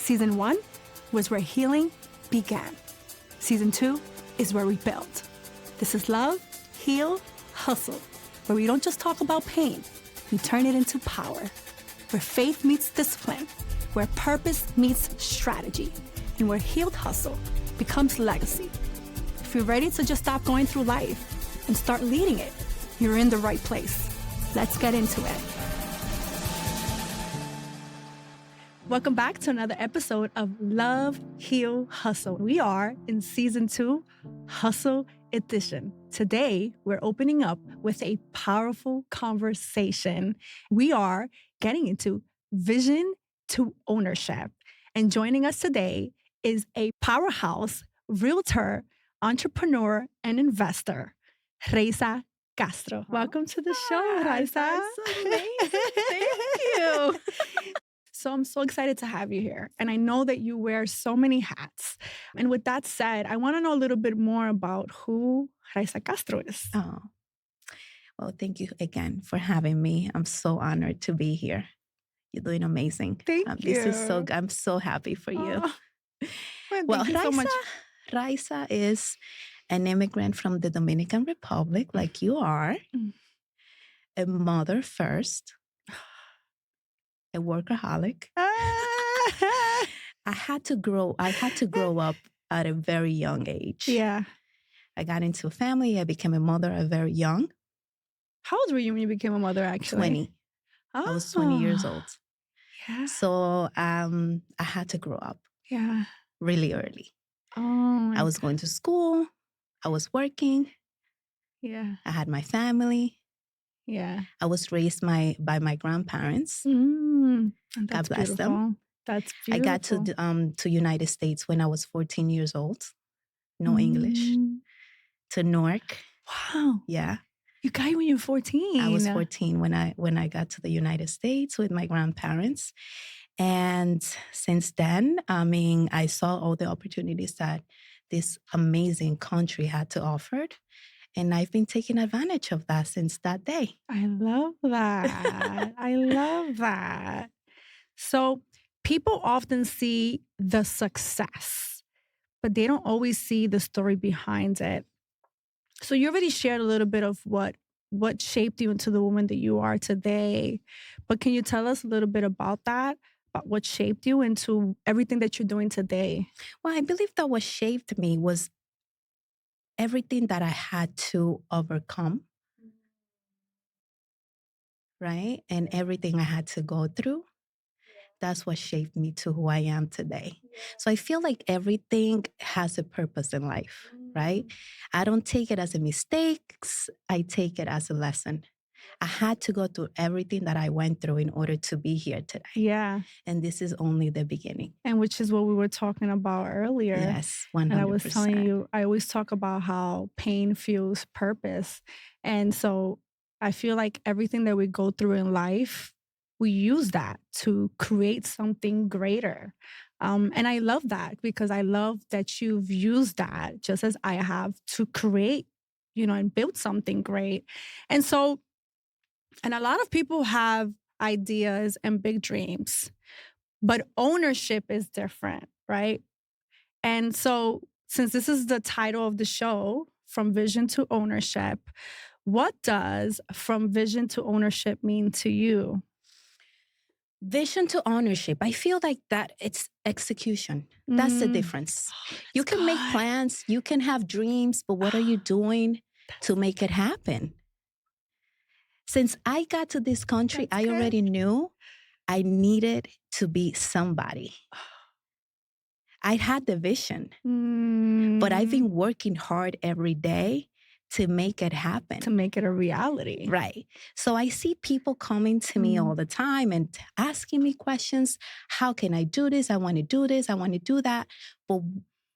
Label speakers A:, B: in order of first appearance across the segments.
A: Season 1 was where healing began. Season 2 is where we build. This is Love, Heal, Hustle, where we don't just talk about pain, we turn it into power. Where faith meets discipline, where purpose meets strategy, and where healed hustle becomes legacy. If you're ready to just stop going through life and start leading it, you're in the right place. Let's get into it. Welcome back to another episode of Love, Heal, Hustle. We are in Season 2, Hustle Edition. Today, we're opening up with a powerful conversation. We are getting into vision to ownership. And joining us today is a powerhouse realtor, entrepreneur, and investor, Raysa Castro. Welcome to the show, Raysa.
B: That's amazing. Thank you.
A: So I'm so excited to have you here. And I know that you wear so many hats. And with that said, I want to know a little bit more about who Raysa Castro is.
B: Oh, well, thank you again for having me. I'm so honored to be here. You're doing amazing.
A: Thank you.
B: This is so good. I'm so happy for you.
A: Well, thank you so much.
B: Raysa is an immigrant from the Dominican Republic, like you are, a mother first, a workaholic. I had to grow up at a very young age.
A: Yeah.
B: I got into a family. I became a mother at very young.
A: How old were you when you became a mother, actually?
B: 20. I was 20 years old.
A: Yeah.
B: So I had to grow up really early.
A: Oh,
B: I was going to school. I was working.
A: Yeah.
B: I had my family.
A: Yeah.
B: I was raised by my grandparents.
A: God
B: bless them.
A: That's beautiful.
B: I got to United States when I was 14 years old. No English. To Newark.
A: Wow.
B: Yeah.
A: You got here when you were 14.
B: I was 14 when I got to the United States with my grandparents. And since then, I saw all the opportunities that this amazing country had to offer. And I've been taking advantage of that since that day.
A: I love that. I love that. So people often see the success, but they don't always see the story behind it. So you already shared a little bit of what shaped you into the woman that you are today. But can you tell us a little bit about that? About what shaped you into everything that you're doing today?
B: Well, I believe that what shaped me was everything that I had to overcome, right? And everything I had to go through. That's what shaped me to who I am today. So I feel like everything has a purpose in life, right? I don't take it as a mistake. I take it as a lesson. I had to go through everything that I went through in order to be here today.
A: Yeah.
B: And this is only the beginning.
A: And which is what we were talking about earlier.
B: Yes, 100%.
A: And I was telling you, I always talk about how pain fuels purpose. And so I feel like everything that we go through in life, we use that to create something greater. And I love that because I love that you've used that just as I have to create, and build something great. And so, and a lot of people have ideas and big dreams, but ownership is different, right? And so since this is the title of the show, From Vision to Ownership, what does from vision to ownership mean to you?
B: Vision to ownership. I feel like that it's execution. That's the difference. You can make plans, you can have dreams, but what are you doing to make it happen? Since I got to this country, I already knew I needed to be somebody. I had the vision, but I've been working hard every day to make it happen.
A: To make it a reality.
B: Right. So I see people coming to me all the time and asking me questions. How can I do this? I want to do this. I want to do that. But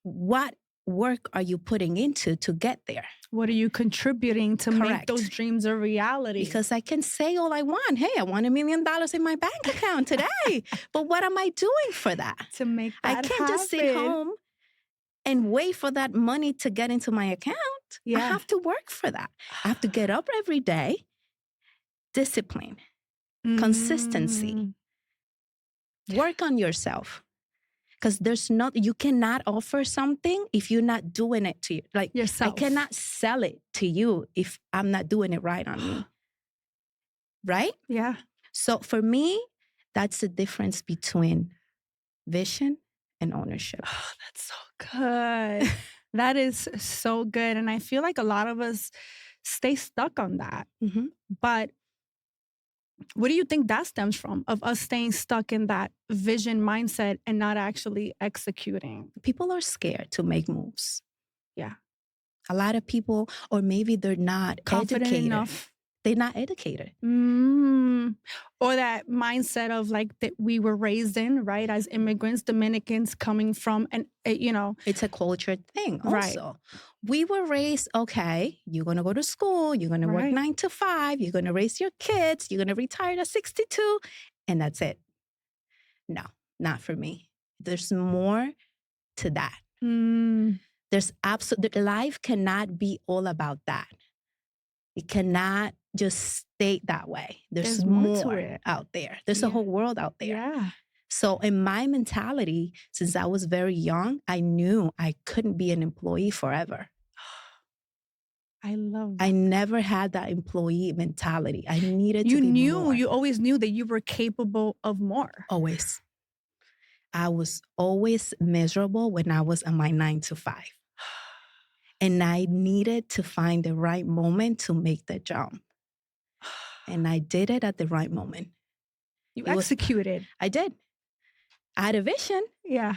B: what work are you putting into to get there?
A: What are you contributing to make those dreams a reality?
B: Because I can say all I want. Hey, I want $1 million in my bank account today. But what am I doing for that?
A: To make that happen.
B: I can't just sit home and wait for that money to get into my account. I have to work for that. I have to get up every day. Discipline, consistency, work on yourself. Because you cannot offer something if you're not doing it to you. Like
A: yourself.
B: I cannot sell it to you if I'm not doing it right on me. Right?
A: Yeah.
B: So for me, that's the difference between vision and ownership.
A: Oh, that's so good. That is so good. And I feel like a lot of us stay stuck on that.
B: Mm-hmm.
A: But what do you think that stems from, of us staying stuck in that vision mindset and not actually executing?
B: People are scared to make moves.
A: Yeah.
B: A lot of people, or maybe they're not
A: Confident
B: educated
A: enough.
B: They're not educated.
A: Or that mindset of like that we were raised in, right? As immigrants, Dominicans coming from, and
B: it's a culture thing
A: right.
B: also. We were raised, okay, you're going to go to school, you're going to work 9 to 5, you're going to raise your kids, you're going to retire at 62, and that's it. No, not for me. There's more to that. There's life cannot be all about that. It cannot just stay that way. There's more
A: to it
B: out there. There's a whole world out there.
A: Yeah.
B: So in my mentality, since I was very young, I knew I couldn't be an employee forever.
A: I love that.
B: I never had that employee mentality. I needed to be more.
A: You always knew that you were capable of more.
B: Always. I was always miserable when I was on my 9 to 5. And I needed to find the right moment to make the jump. And I did it at the right moment.
A: You executed.
B: I did. I had a vision.
A: Yeah.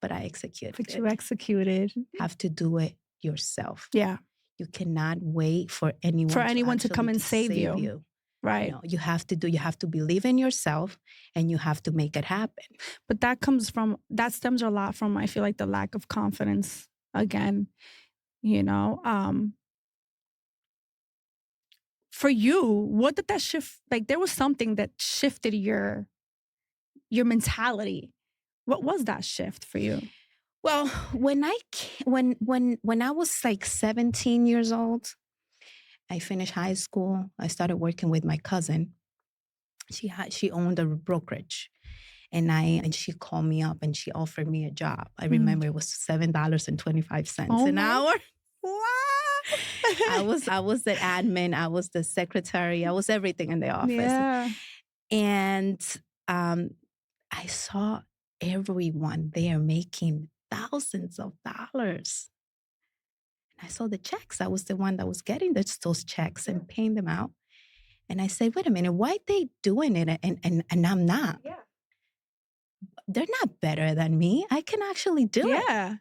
B: But I executed.
A: But you executed.
B: Have to do it yourself.
A: Yeah.
B: You cannot wait for anyone
A: to come and save you. Right.
B: You have to believe in yourself and you have to make it happen.
A: But that stems a lot from, I feel like, the lack of confidence again, for you, what did that shift? Like, there was something that shifted your mentality. What was that shift for you?
B: Well, when I was like 17 years old, I finished high school. I started working with my cousin. She owned a brokerage. And she called me up and she offered me a job. I remember it was $7.25 an hour.
A: Wow.
B: I was the admin. I was the secretary. I was everything in the office.
A: Yeah.
B: And I saw everyone there making thousands of dollars. And I saw the checks. I was the one that was getting those checks and paying them out. And I said, wait a minute, why are they doing it and I'm not?
A: Yeah.
B: They're not better than me. I can actually do it.
A: Yeah.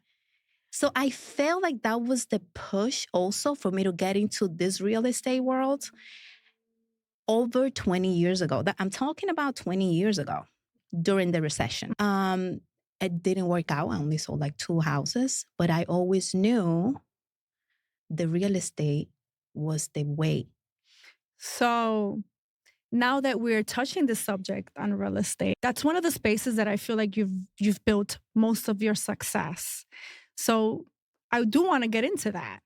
B: So I felt like that was the push also for me to get into this real estate world over 20 years ago. I'm talking about 20 years ago during the recession. It didn't work out. I only sold like 2 houses, but I always knew the real estate was the way.
A: So now that we're touching the subject on real estate, that's one of the spaces that I feel like you've built most of your success. So I do want to get into that.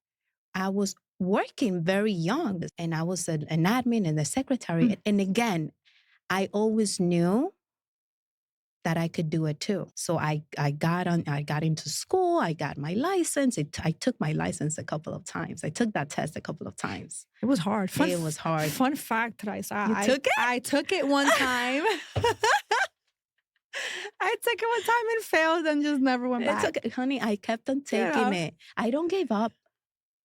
B: I was working very young and I was an admin and a secretary. And again, I always knew that I could do it too. So I got into school. I got my license. I took my license a couple of times. I took that test a couple of times.
A: It was hard.
B: It was hard.
A: Fun fact, Raysa.
B: You took it?
A: I took it one time. I took it one time and failed and just never went back.
B: It's okay. Honey, I kept on taking it. I don't give up.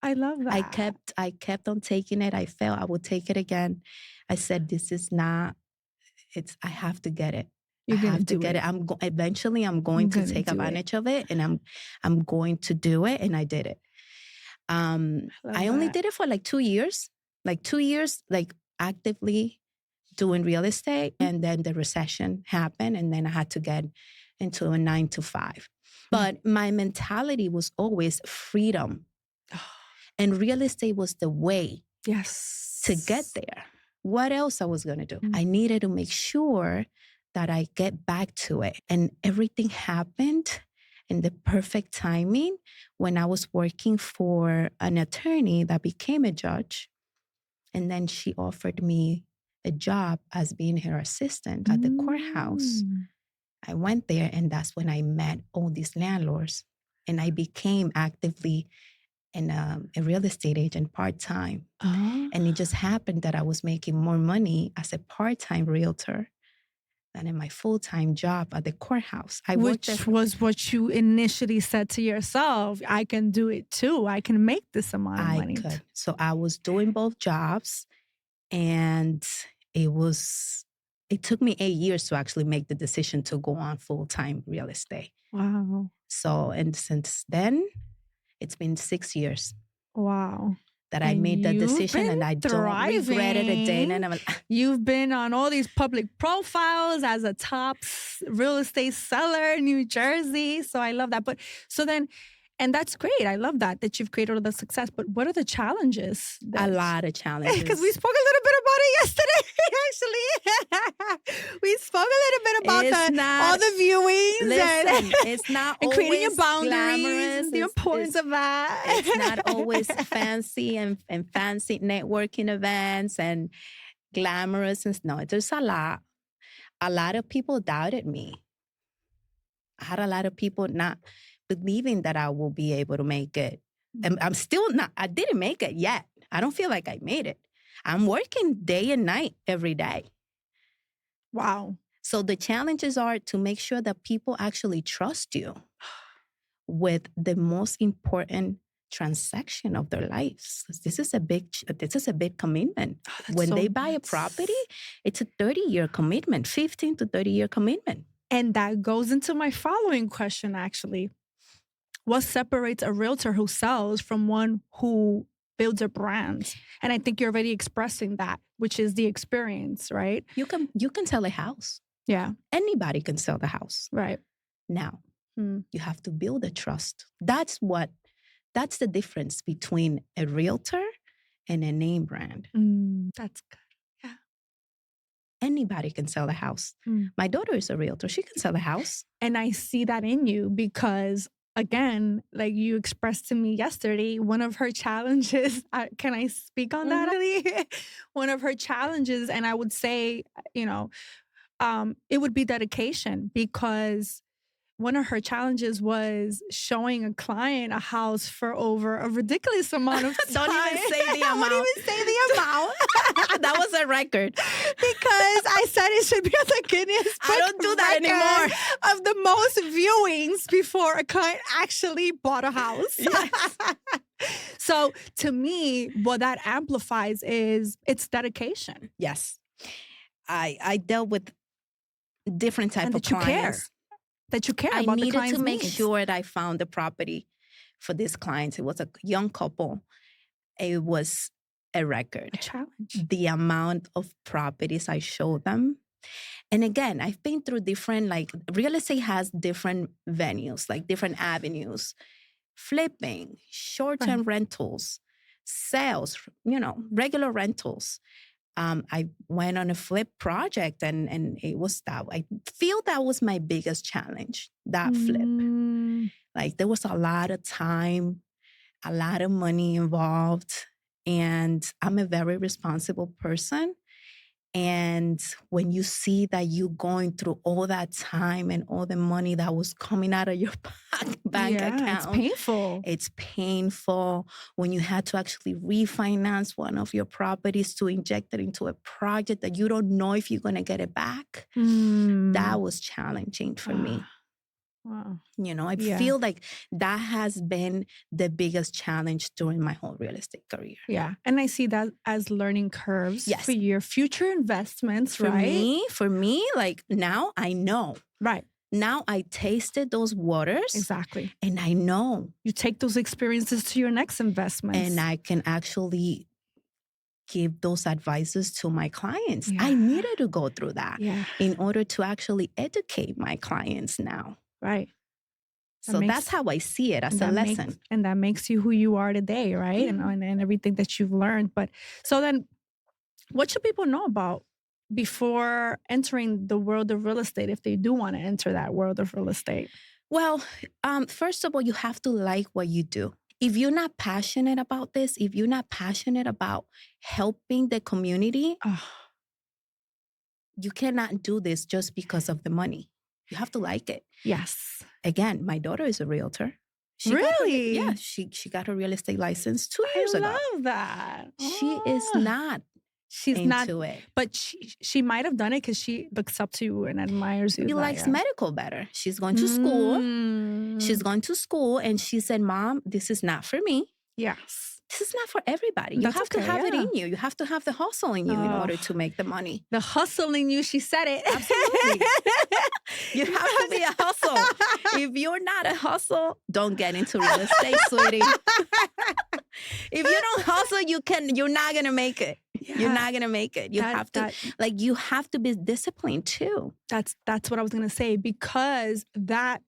A: I love that.
B: I kept on taking it. I failed. I would take it again. I said, this is not, I have to get it. I have to get it. Eventually, I'm going to take advantage of it, and I'm going to do it, and I did it. I only did it for like 2 years, like actively doing real estate, and then the recession happened, and then I had to get into a 9 to 5. But my mentality was always freedom, and real estate was the way to get there. What else I was going to do? I needed to make sure that I get back to it. And everything happened in the perfect timing when I was working for an attorney that became a judge. And then she offered me a job as being her assistant at the courthouse. I went there, and that's when I met all these landlords. And I became actively a real estate agent part-time.
A: Oh.
B: And it just happened that I was making more money as a part-time realtor than in my full-time job at the courthouse. I worked
A: Which was what you initially said to yourself, I can do it too. I can make this amount of
B: I
A: money.
B: could. So I was doing both jobs, and it took me 8 years to actually make the decision to go on full-time real estate.
A: Wow.
B: So, and since then, it's been 6 years
A: Wow.
B: that I
A: And
B: made that
A: you've
B: decision,
A: been
B: and I don't regret it a day. And
A: thriving.
B: I'm
A: You've been on all these public profiles as a top real estate seller in New Jersey. So I love that. But so then, and that's great. I love that you've created all the success. But what are the challenges?
B: a lot of challenges.
A: Because we spoke a little bit about it yesterday, actually. We spoke a little bit about all the viewings.
B: Listen, it's not
A: and
B: always
A: creating your boundaries,
B: glamorous.
A: the importance of that.
B: It's not always fancy and fancy networking events and glamorous. And no, there's a lot. A lot of people doubted me. I had a lot of people not believing that I will be able to make it. And I'm still not, I didn't make it yet. I don't feel like I made it. I'm working day and night every day.
A: Wow.
B: So the challenges are to make sure that people actually trust you with the most important transaction of their lives. This is a big commitment. When they buy a property, it's a 30-year commitment, 15 to 30-year commitment.
A: And that goes into my following question, actually. What separates a realtor who sells from one who builds a brand? And I think you're already expressing that, which is the experience, right?
B: You can sell a house.
A: Yeah.
B: Anybody can sell the house.
A: Right.
B: Now, you have to build a trust. That's the difference between a realtor and a name brand.
A: That's good. Yeah.
B: Anybody can sell a house. My daughter is a realtor. She can sell a house.
A: And I see that in you because, again, like you expressed to me yesterday, one of her challenges, can I speak on that? Really? One of her challenges, and I would say, it would be dedication, because one of her challenges was showing a client a house for over a ridiculous amount of time.
B: Don't even say the amount.
A: Don't even say the amount.
B: That was a record.
A: Because I said it should be on the Guinness Book
B: I don't do that anymore.
A: Of the most viewings before a client actually bought a house.
B: Yes.
A: So to me, what that amplifies is it's dedication.
B: Yes. I dealt with different type of clients.
A: That you care about the client's
B: I needed to make
A: needs.
B: sure that I found the property for these clients. It was a young couple. It was a record.
A: A challenge.
B: The amount of properties I showed them. And again, I've been through different, real estate has different venues, like different avenues. Flipping, short-term rentals, sales, regular rentals. I went on a flip project and it was that. I feel that was my biggest challenge, that flip. Like there was a lot of time, a lot of money involved, and I'm a very responsible person. And when you see that you're going through all that time and all the money that was coming out of your bank account.
A: It's painful.
B: It's painful when you had to actually refinance one of your properties to inject it into a project that you don't know if you're going to get it back. That was challenging for me.
A: Wow.
B: I feel like that has been the biggest challenge during my whole real estate career.
A: Yeah. And I see that as learning curves for your future investments,
B: for me, like now I know.
A: Right.
B: Now I tasted those waters.
A: Exactly.
B: And I know.
A: You take those experiences to your next investments.
B: And I can actually give those advices to my clients. I needed to go through that in order to actually educate my clients now.
A: Right.
B: So that's how I see it as a lesson.
A: And that makes you who you are today, right? And everything that you've learned. But so then what should people know about before entering the world of real estate, if they do want to enter that world of real estate?
B: Well, first of all, you have to like what you do. If you're not passionate about this, if you're not passionate about helping the community, you cannot do this just because of the money. You have to like it.
A: Yes.
B: Again, my daughter is a realtor.
A: Really?
B: She got her real estate license 2 years
A: I
B: ago.
A: love that.
B: She is not
A: She's not,
B: into it.
A: but she might have done it because she looks up to you and admires you.
B: She likes medical better. She's going to school. She's going to school, and she said, "Mom, this is not for me.
A: Yes.
B: This is not for everybody. You
A: That's
B: have to
A: okay,
B: have it
A: yeah.
B: in you. You have to have the hustle in you in order to make the money."
A: The hustle in you, she said it.
B: Absolutely. You have to be a hustle. If you're not a hustle, don't get into real estate, sweetie. If you don't hustle, you're not gonna make it.
A: Yeah.
B: You're not gonna make it. You have to be disciplined too.
A: That's what I was gonna say, because that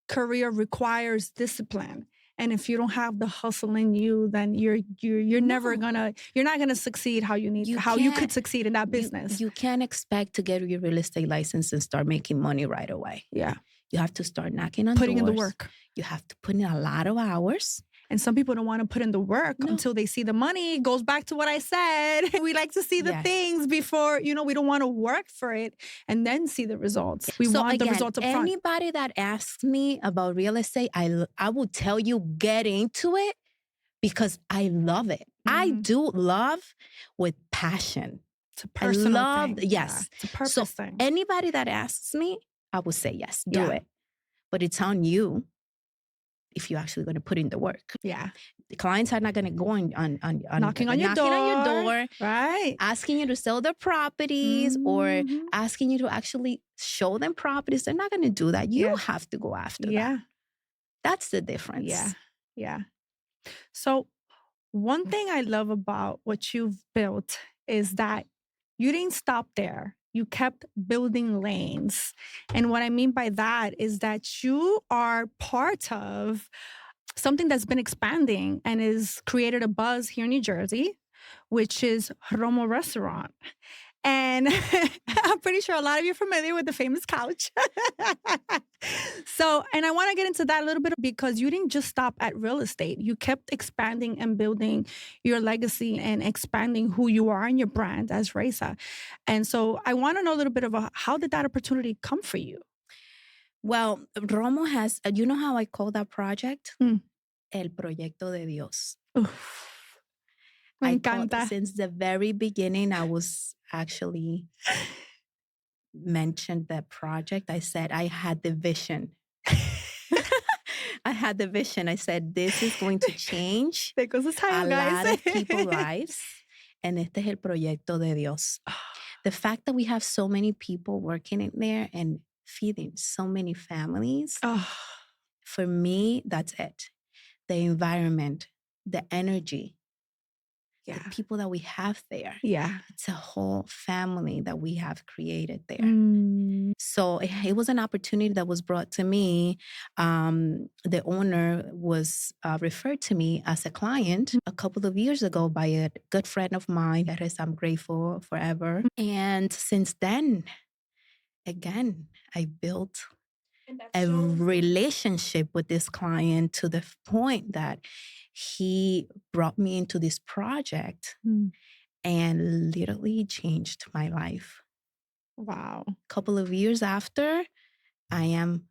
A: career requires discipline. And if you don't have the hustle in you, then you're never gonna, you're not gonna succeed how you could succeed in that business.
B: You can't expect to get your real estate license and start making money right away.
A: Yeah.
B: You have to start knocking on
A: putting
B: doors.
A: in the work.
B: You have to put in a lot of hours.
A: And some people don't want to put in the work until they see the money. It goes back to what I said. We like to see the things before, we don't want to work for it and then see the results. We want the results up front.
B: Anybody that asks me about real estate, I will tell you, get into it because I love it. I do love with passion.
A: It's a personal thing.
B: Yes.
A: It's a purpose thing.
B: Anybody that asks me, I will say yes, do it. But it's on you if you're actually going to put in the work.
A: Yeah.
B: The clients are not going to go on
A: knocking on your door, right?
B: Asking you to sell their properties or asking you to actually show them properties. They're not going to do that. You have to go after that. That's the difference.
A: Yeah. Yeah. So one thing I love about what you've built is that you didn't stop there. You kept building lanes. And what I mean by that is that you are part of something that's been expanding and has created a buzz here in New Jersey, which is Romo Restaurant. And I'm pretty sure a lot of you are familiar with the famous couch. And I want to get into that a little bit because you didn't just stop at real estate. You kept expanding and building your legacy and expanding who you are and your brand as Raysa. And so I want to know a little bit about how did that opportunity come for you?
B: Well, Romo has, you know how I call that project? El Proyecto de Dios.
A: Uf, me encanta.
B: Since the very beginning, I was actually mentioned that project. I said I had the vision. I had the vision. I said, this is going to change
A: a
B: lot of people's lives. And este es el proyecto de Dios. The fact that we have so many people working in there and feeding so many families, for me, that's it. The environment, the energy, the people that we have there.
A: Yeah.
B: It's a whole family that we have created there. So it was an opportunity that was brought to me. The owner was referred to me as a client a couple of years ago by a good friend of mine that is I'm grateful forever. And since then, again, I built a relationship with this client to the point that he brought me into this project and literally changed my life.
A: Wow.
B: A couple of years after, I am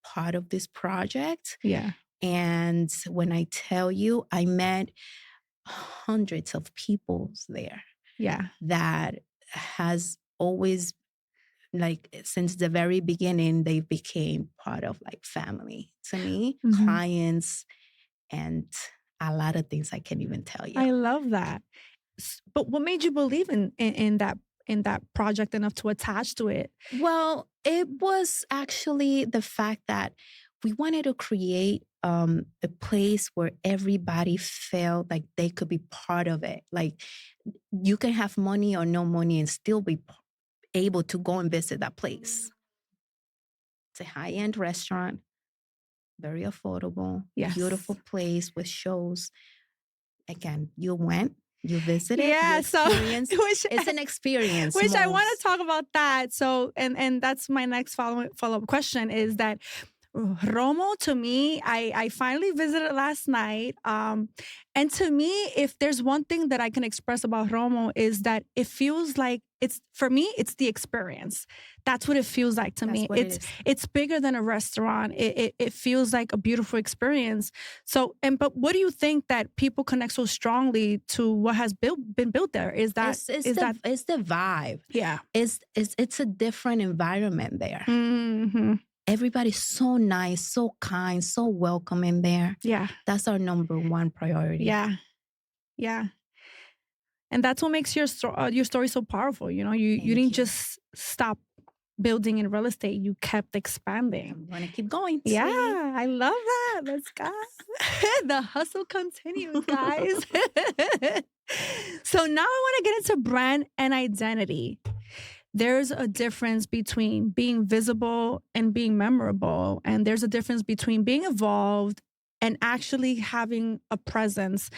B: part of this project.
A: Yeah.
B: And when I tell you, I met hundreds of people there.
A: Yeah.
B: That has always, since the very beginning, they became part of family to me, clients, and a lot of things I can't even tell you.
A: I love that. But what made you believe in that project enough to attach to it?
B: Well, it was actually the fact that we wanted to create a place where everybody felt like they could be part of it. Like you can have money or no money and still be able to go and visit that place. It's a high-end restaurant, very affordable, beautiful place with shows. Again, you went, you visited, you experienced. It's an experience.
A: I want to talk about that. So, and that's my next follow-up question is that Romo, to me, I finally visited last night. And to me, if there's one thing that I can express about Romo is that it feels like it's for me, it's the experience. That's what it feels like to
B: That's
A: me.
B: what it is.
A: It's bigger than a restaurant. It feels like a beautiful experience. So, but what do you think that people connect so strongly to what has been built there?
B: It's the vibe.
A: Yeah.
B: It's a different environment there.
A: Mm-hmm.
B: Everybody's so nice, so kind, so welcoming there.
A: Yeah.
B: That's our number one priority.
A: Yeah. Yeah. And that's what makes your story so powerful. You know, you didn't just stop building in real estate. You kept expanding.
B: I'm going to keep going.
A: Yeah,
B: Sweetie.
A: I love that. Let's go. The hustle continues, guys. So now I want to get into brand and identity. There's a difference between being visible and being memorable. And there's a difference between being evolved and actually having a presence.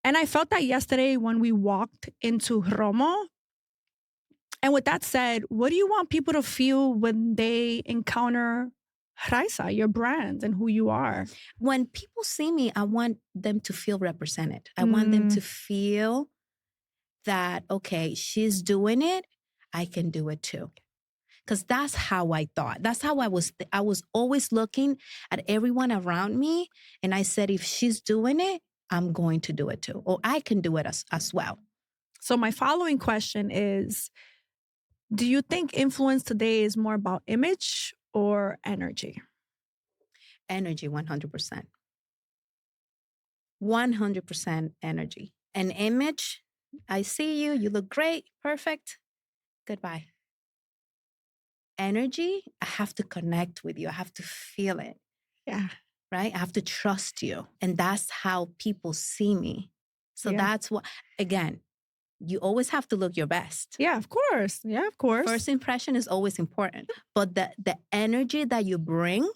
A: And I felt that yesterday when we walked into Romo. And with that said, what do you want people to feel when they encounter Raysa, your brand, and who you are?
B: When people see me, I want them to feel represented. I want them to feel that, okay, she's doing it, I can do it too. Because that's how I thought. That's how I was. I was always looking at everyone around me. And I said, if she's doing it, I'm going to do it too. Or I can do it as well.
A: So my following question is, do you think influence today is more about image or energy?
B: Energy, 100%. 100% energy. An image, I see you, you look great, perfect, goodbye. Energy, I have to connect with you. I have to feel it.
A: Yeah.
B: Right? I have to trust you. And that's how people see me. So that's what, again, you always have to look your best.
A: Yeah, of course. Yeah, of course.
B: First impression is always important. But the energy that you bring,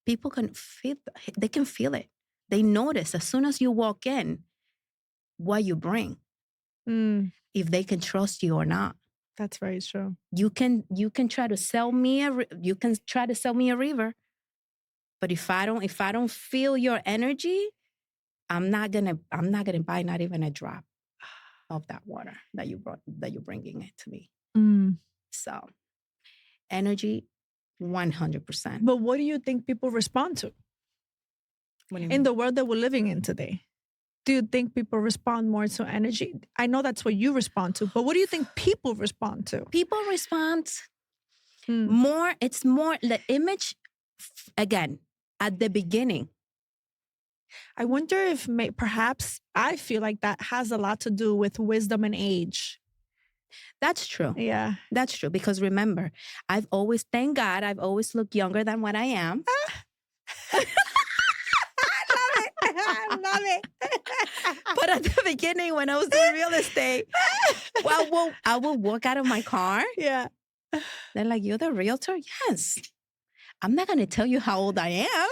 B: people can feel, they can feel it. They notice as soon as you walk in what you bring, if they can trust you or not.
A: That's very true.
B: You can try to sell me a river, but if I don't feel your energy, I'm not gonna buy not even a drop of that water that you're bringing it to me. So, energy, 100%.
A: But what do you think people respond to?
B: What do you
A: In
B: mean?
A: the world that we're living in today? Do you think people respond more to energy? I know that's what you respond to, but what do you think people respond to?
B: People respond more. It's more the image, again, at the beginning.
A: I wonder if perhaps I feel like that has a lot to do with wisdom and age.
B: That's true.
A: Yeah.
B: That's true. Because remember, thank God, I've always looked younger than what I am.
A: I love it.
B: But at the beginning, when I was doing real estate, well, I will walk out of my car.
A: Yeah.
B: They're like, you're the realtor? Yes. I'm not going to tell you how old I am.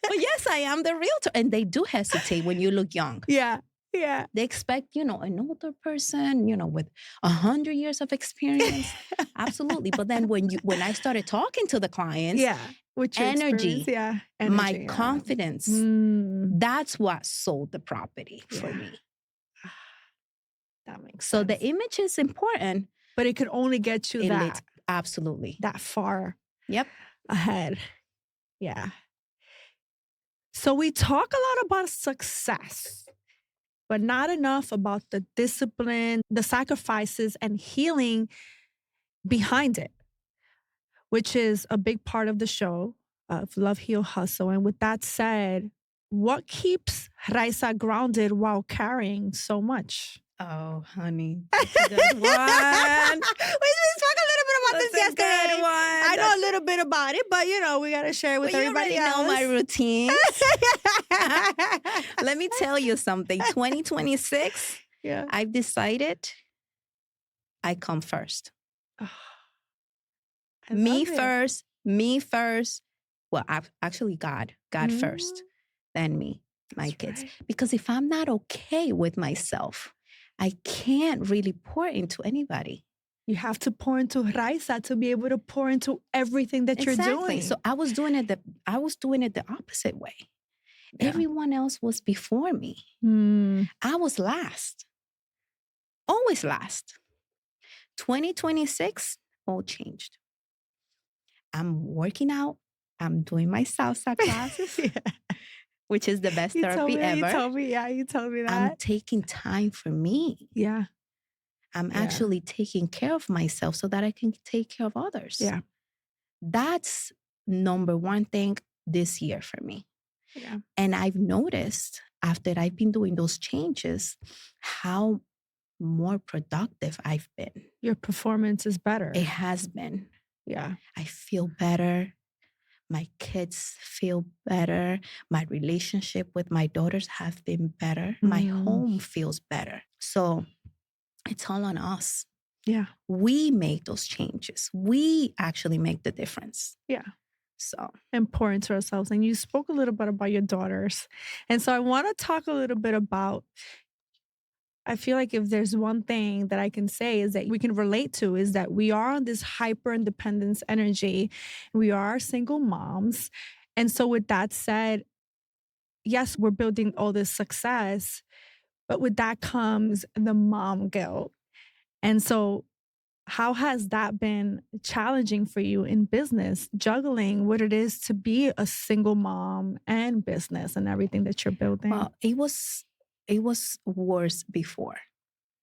B: But yes, I am the realtor. And they do hesitate when you look young.
A: Yeah. Yeah.
B: They expect, an older person, with 100 years of experience. Absolutely. But then when I started talking to the clients,
A: with
B: energy, my
A: energy,
B: confidence, that's what sold the property for me.
A: That makes
B: so
A: sense.
B: The image is important.
A: But it could only get you
B: absolutely
A: that far
B: ahead.
A: Yeah. So we talk a lot about success, but not enough about the discipline, the sacrifices, and healing behind it, which is a big part of the show of Love, Heal, Hustle. And with that said, what keeps Raysa grounded while carrying so much?
B: Oh, honey. That's a good one. We
A: spoke a little bit about this yesterday. I know a little bit about it, but we got to share it with everybody else.
B: You already know my routine. Let me tell you something. 2026, I've decided I come first. Me first. Well, actually, God first, then me, my kids. Right. Because if I'm not okay with myself, I can't really pour into anybody.
A: You have to pour into Raysa to be able to pour into everything that you're
B: Exactly. So
A: doing.
B: I was doing it the opposite way.
A: Yeah.
B: Everyone else was before me.
A: Mm,
B: I was last. Always last. 2026, all changed. I'm working out. I'm doing my salsa classes,
A: yeah.
B: which is the best
A: You told
B: therapy
A: me that. You
B: ever.
A: told me. Yeah, you told me
B: I'm
A: that.
B: taking time for me.
A: Yeah.
B: I'm
A: Yeah.
B: actually taking care of myself so that I can take care of others.
A: Yeah.
B: That's number one thing this year for me.
A: Yeah.
B: And I've noticed after I've been doing those changes how more productive I've been.
A: Your performance is
B: It
A: better.
B: has been.
A: Yeah.
B: I feel better. My kids feel better. My relationship with my daughters have been better. My
A: Mm,
B: home feels better. So it's all on us.
A: yeah.
B: We make those changes. We actually make the difference.
A: Yeah.
B: So,
A: Important to ourselves. And you spoke a little bit about your daughters. And so I want to talk a little bit about, I feel like if there's one thing that I can say is that we can relate to is that we are on this hyper independence energy. We are single moms. And so with that said, yes, we're building all this success, but with that comes the mom guilt. And so how has that been challenging for you in business, juggling what it is to be a single mom and business and everything that you're building?
B: well, it was worse before.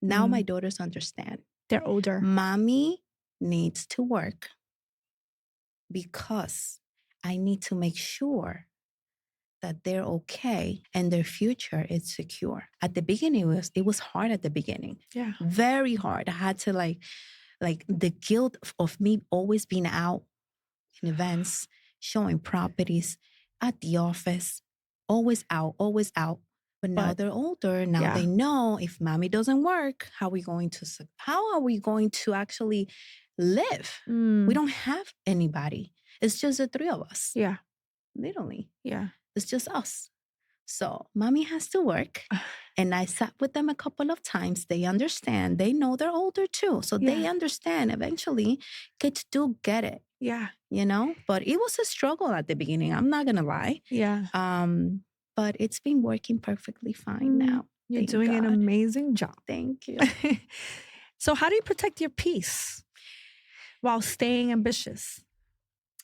B: Now my
A: Mm,
B: daughters understand.
A: they're older.
B: Mommy needs to work because I need to make sure that they're okay and their future is secure. At the beginning, it was hard at the beginning.
A: Yeah.
B: Very hard. I had to like the guilt of me always being out in events, showing properties at the office, always out, always out. But now
A: But
B: they're older. Now
A: yeah.
B: they know if mommy doesn't work, how are we going to actually live? We
A: Mm,
B: don't have anybody. It's just the three of us,
A: yeah.
B: literally.
A: Yeah.
B: It's just us. So mommy has to work. And I sat with them a couple of times. They understand. They know they're older too. So they
A: Yeah.
B: understand eventually kids do get it,
A: Yeah.
B: but it was a struggle at the beginning. I'm not going to lie.
A: Yeah.
B: But it's been working perfectly fine
A: Mm,
B: now.
A: you're
B: Thank
A: doing an
B: God.
A: amazing job.
B: Thank you.
A: So, how do you protect your peace while staying ambitious?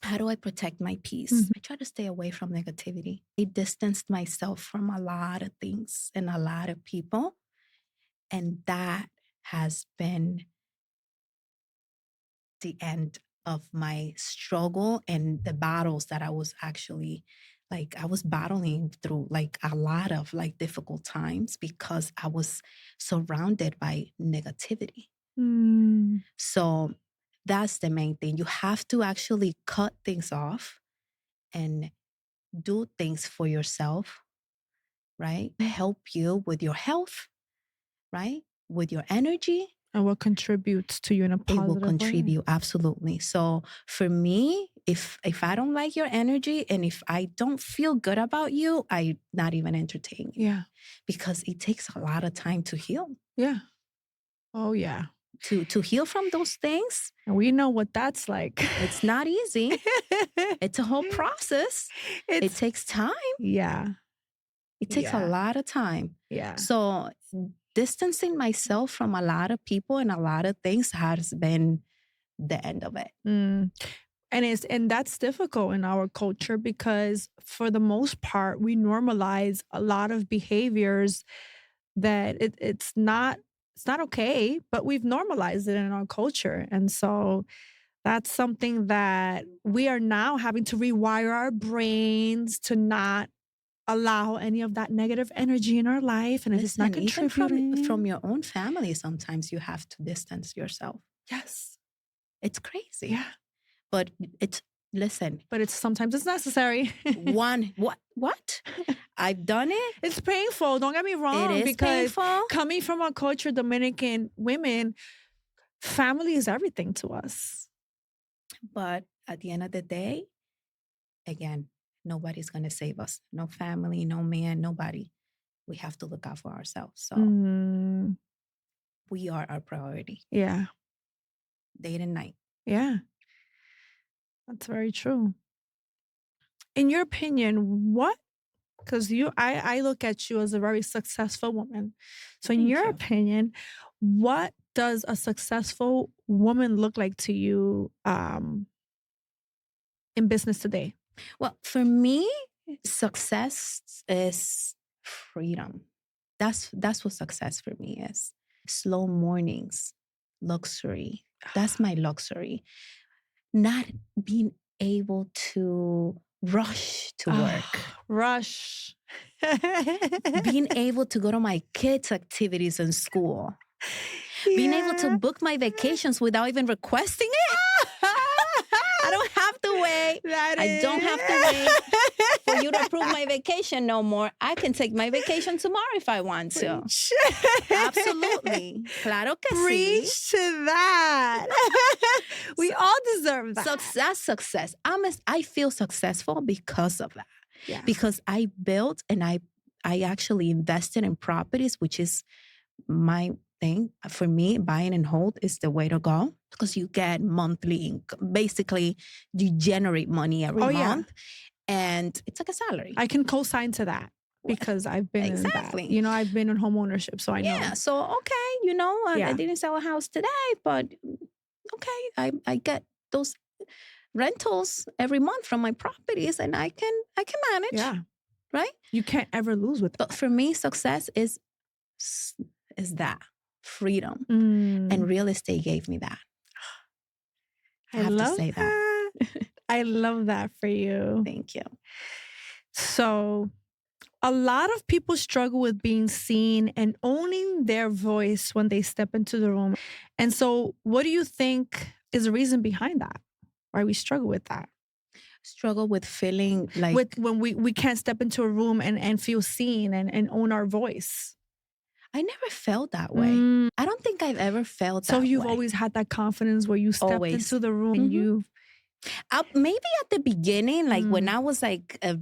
B: How do I protect my peace?
A: Mhm.
B: I try to stay away from negativity. I distanced myself from a lot of things and a lot of people. And that has been the end of my struggle and the battles that I was actually I was battling through like a lot of like difficult times because I was surrounded by negativity.
A: Mm,
B: So that's the main thing. You have to actually cut things off and do things for yourself, right? Help you with your health, right? With your energy.
A: and what contributes to you in a
B: It will
A: positive way?
B: contribute absolutely. So for me, if I don't like your energy and if I don't feel good about you, I not even entertain you
A: Yeah.
B: because it takes a lot of time to heal.
A: Yeah. Oh, yeah.
B: To heal from those things,
A: And we know what that's like.
B: it's not easy. It's a whole process. It
A: It's
B: takes time.
A: yeah.
B: It takes a
A: Yeah.
B: lot of time.
A: Yeah.
B: So distancing myself from a lot of people and a lot of things has been the end of it.
A: Mm. And that's difficult in our culture because for the most part we normalize a lot of behaviors that it's not okay, but we've normalized it in our culture. And so that's something that we are now having to rewire our brains to not allow any of that negative energy in our life. And if it's not
B: Listen, even from
A: contributing,
B: your own family, sometimes you have to distance yourself.
A: yes.
B: It's crazy.
A: Yeah.
B: But it's listen,
A: But it's sometimes it's necessary.
B: one what? I've done it.
A: It's painful. Don't get me
B: It
A: wrong,
B: is
A: because
B: painful.
A: coming from a culture, Dominican women, family is everything to us.
B: But at the end of the day, again, nobody's gonna save us. No family, no man, nobody. We have to look out for ourselves. So
A: Mm,
B: we are our priority.
A: yeah.
B: day and night.
A: Yeah, that's very true. In your opinion, what because I look at you as a very successful woman. So in
B: Thank
A: your
B: you.
A: opinion, what does a successful woman look like to you in business today?
B: Well, for me, success is freedom. That's what success for me is. Slow mornings, luxury. That's my luxury. Not being able to rush to work.
A: Rush.
B: Being able to go to my kids' activities in school. Being able to
A: Yeah.
B: book my vacations without even requesting it. I don't have to wait.
A: That
B: I don't have to wait for you to approve my vacation no more. I can take my vacation tomorrow if I want to.
A: Preach.
B: Absolutely. Claro que sí.
A: Preach to that. We all deserve that.
B: Success. I feel successful because of that.
A: Yeah.
B: Because I built and I actually invested in properties, which is my thing. For me, buying and hold is the way to go because you get monthly income. Basically, you generate money every month and it's like a salary.
A: I can co-sign to that because I've been in that. You know, I've been in home ownership, so I know.
B: Yeah, so okay, I didn't sell a house today, but okay, I get those rentals every month from my properties and I can manage.
A: Yeah.
B: Right?
A: You can't ever lose with that.
B: But for me, success is that freedom. And real estate gave me that. I have to say that.
A: I love that for you.
B: Thank you.
A: So a lot of people struggle with being seen and owning their voice when they step into the room. And so what do you think is the reason behind that? Why we struggle with that?
B: Struggle with feeling like
A: when we can't step into a room and feel seen and own our voice.
B: I never felt that way. I don't think I've ever felt that way.
A: So you've always had that confidence where you stepped into the room and you...
B: Maybe at the beginning, like when I was like a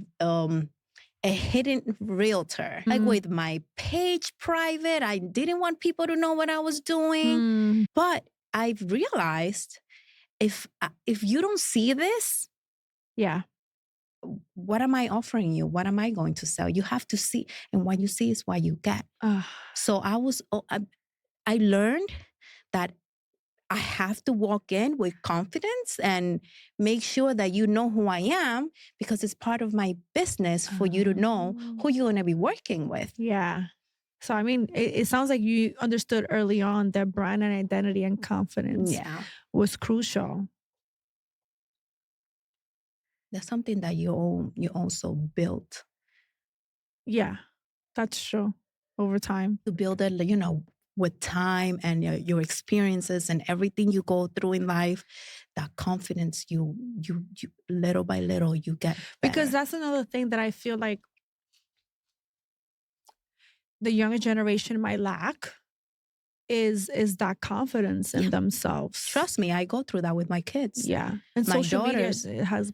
B: hidden realtor, like with my page private, I didn't want people to know what I was doing. But I've realized if you don't see this, what am I offering you? What am I going to sell? You have to see. And what you see is what you get. So I learned that I have to walk in with confidence and make sure that you know who I am because it's part of my business for you to know who you're going to be working with.
A: Yeah. So, I mean, it sounds like you understood early on that brand and identity and confidence was crucial.
B: That's something that you also built.
A: Yeah, that's true. Over time.
B: To build it, with time and your experiences and everything you go through in life, that confidence, you little by little, you get better.
A: Because that's another thing that I feel like the younger generation might lack is that confidence in themselves.
B: Trust me, I go through that with my kids.
A: Yeah. And my social media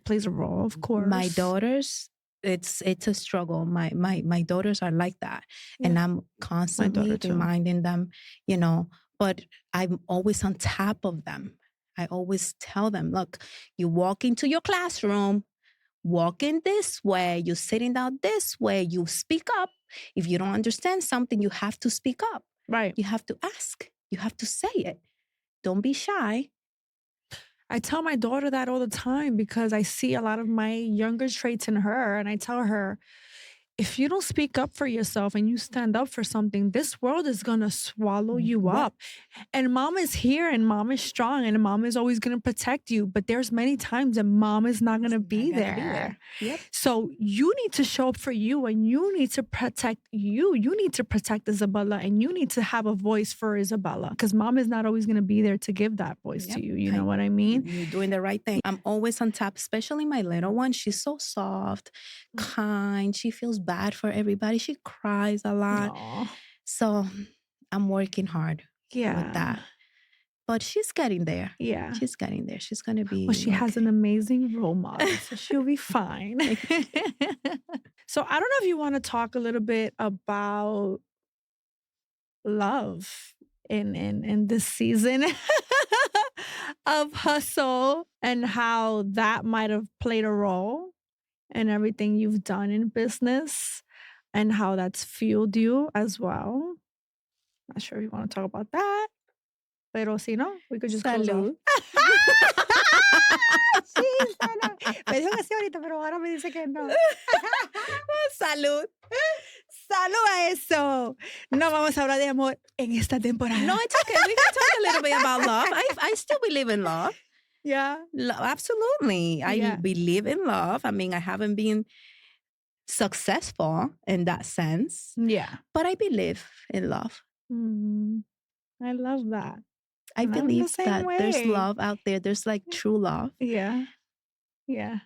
A: plays a role, of course.
B: My daughters, it's a struggle. My daughters are like that. Yeah. And I'm constantly reminding them, but I'm always on top of them. I always tell them, look, you walk into your classroom, walk in this way, you're sitting down this way, you speak up. If you don't understand something, you have to speak up.
A: Right.
B: You have to ask. You have to say it. Don't be shy.
A: I tell my daughter that all the time because I see a lot of my younger traits in her. And I tell her, if you don't speak up for yourself and you stand up for something, this world is going to swallow you up. And mom is here and mom is strong and mom is always going to protect you. But there's many times that mom is not going to be there.
B: Yep.
A: So you need to show up for you and you need to protect you. You need to protect Isabella and you need to have a voice for Isabella because mom is not always going to be there to give that voice to you. You know what I mean?
B: You're doing the right thing. I'm always on top, especially my little one. She's so soft, kind. She feels bad for everybody. She cries a lot.
A: Aww.
B: So I'm working hard with that. But she's getting there.
A: Yeah.
B: She's getting there. She's going to be...
A: Well, she has an amazing role model, so she'll be fine. So I don't know if you want to talk a little bit about love in this season of hustle and how that might have played a role in everything you've done in business and how that's fueled you as well. Not sure if you want to talk about that, pero si no, we could just close off.
B: Salud.
A: Sí, sana. Me dijo que sí ahorita, pero ahora me dice que no.
B: Salud.
A: ¡Salud a eso! No vamos a hablar de amor en esta temporada.
B: No, it's okay. We can talk a little bit about love. I still believe in love.
A: Yeah.
B: Absolutely. I believe in love. I mean, I haven't been successful in that sense.
A: Yeah.
B: But I believe in love.
A: I love that.
B: I believe that there's love out there. There's like true love.
A: Yeah. Yeah.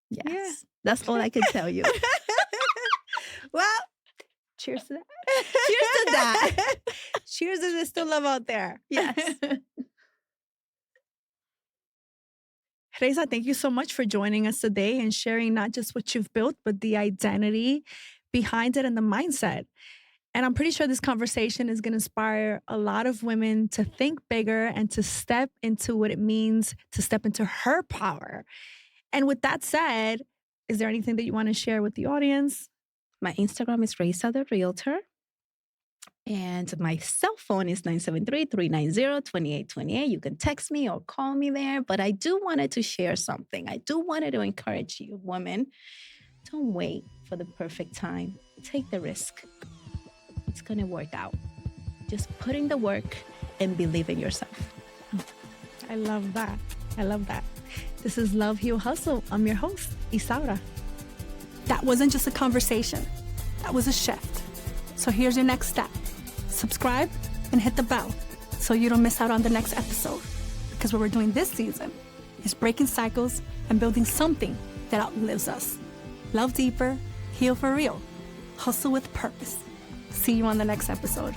B: Yes.
A: Yeah.
B: That's all I can tell you.
A: Well, cheers to that.
B: Cheers to that.
A: Cheers to there's still love out there.
B: Yes.
A: Raysa, thank you so much for joining us today and sharing not just what you've built, but the identity behind it and the mindset. And I'm pretty sure this conversation is going to inspire a lot of women to think bigger and to step into what it means to step into her power. And with that said, is there anything that you want to share with the audience?
B: My Instagram is Raysa the Realtor. And my cell phone is 973-390-2828. You can text me or call me there. But I do wanted to share something. I do wanted to encourage you, women. Don't wait for the perfect time. Take the risk. It's going to work out. Just put in the work and believe in yourself.
A: I love that. I love that. This is Love, Heal, Hustle. I'm your host, Isaura. That wasn't just a conversation. That was a shift. So here's your next step. Subscribe and hit the bell so you don't miss out on the next episode. Because what we're doing this season is breaking cycles and building something that outlives us. Love deeper, heal for real, hustle with purpose. See you on the next episode.